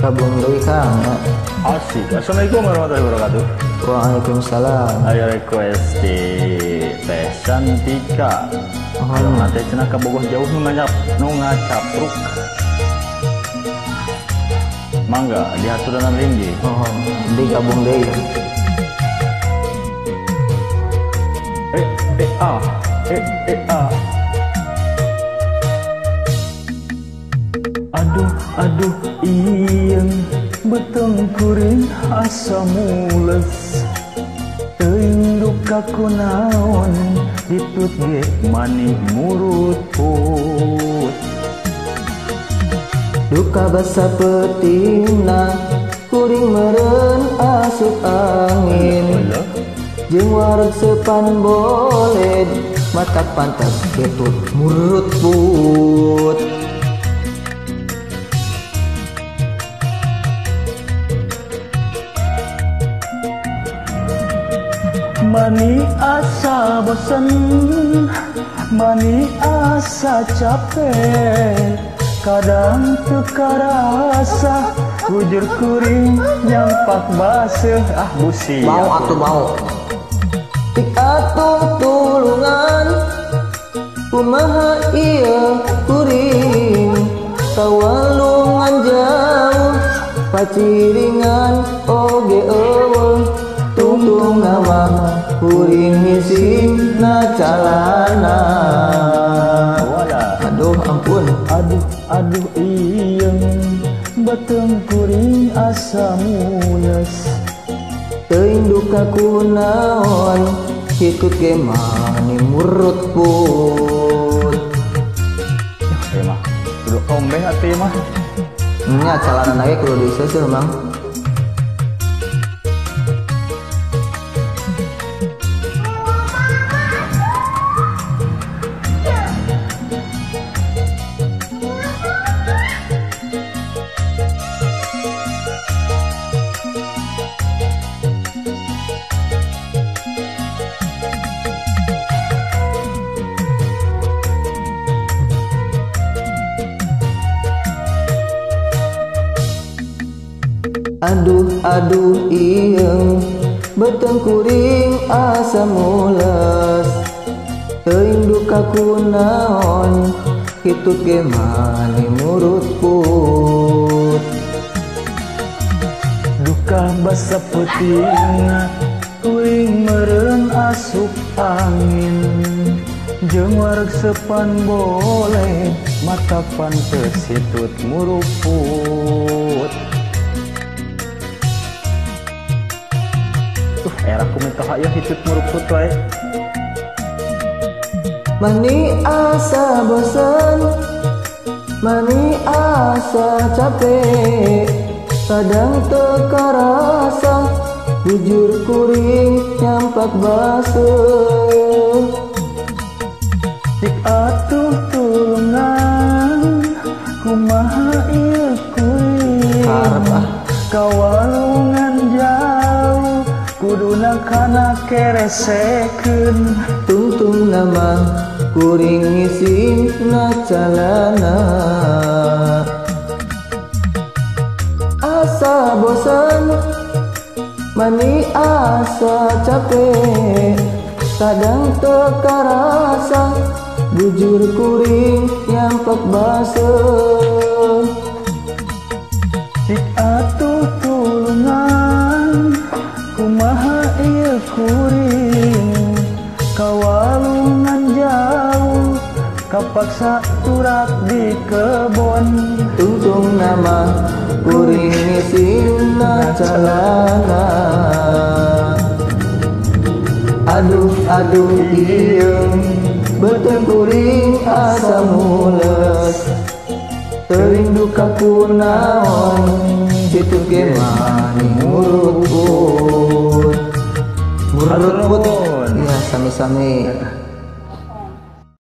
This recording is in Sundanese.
Kabung deui Kang. Asik. Assalamualaikum warahmatullahi wabarakatuh. Waalaikumsalam. Ayo request di Teh Santika. Kalau nate cenah ka Bogor jauh nu ngacapruk. Mangga diaturan ringgi. Di kabung deui. Aduh iyeng beteng kuring asa mules teuing duka kunaon ditut ge manih murut put Duka basa petingna kuring meureun asup angin jeung wareg sepan boled mata pantas ketut murut put Mani asa bosen, mani asa capek, kadang teka rasa, bujur kuring nyampak baseuh busi. Mau atuh mau. Tik atuh tulungan, kumaha ieu kuring, kawalungan jauh, paciringan oge eueuh. Tungtung nama kuring ngisingna calana. Aduh ampun. Aduh iyeng beteng kuring asa mules Teuing duka kunaon hitut ge mani murut put. Ya mah kudu ombeh atuh mah. Nya calana ge kudu diseuseuh Mang. Aduh iyeng beteng kuring asa mules teuing duka kunaon hitut ge mani murut put. Duka basa peutingna kuring meureun asup angin jeung wareg sepan boleh mata pantes hitut muruput. Era kumita hayang hitut muruput wae. Mani asa bosan, mani asa capek, kadang teka rasa, bujur kuring nyampak baseuh. Tik atuh tulungan, kumaha ieu kuring, Harap kawalungan jauh, kuduna kana keresekeun. Tungtung nama kuring ngisingna calana. Asa bosan, mani asa capek, kadang teka rasa, bujur kuring nyampak baseuh. Cik atuh tulungan, kumaha ieu kuring, kawalungan jauh, kapaksa turak di kebon. Tungtung nama kuring ngisingna calana. Aduh iyeng beteng kuring asa mules teuing duka kunaon hitut ge mani murut put. Ya sami-sami.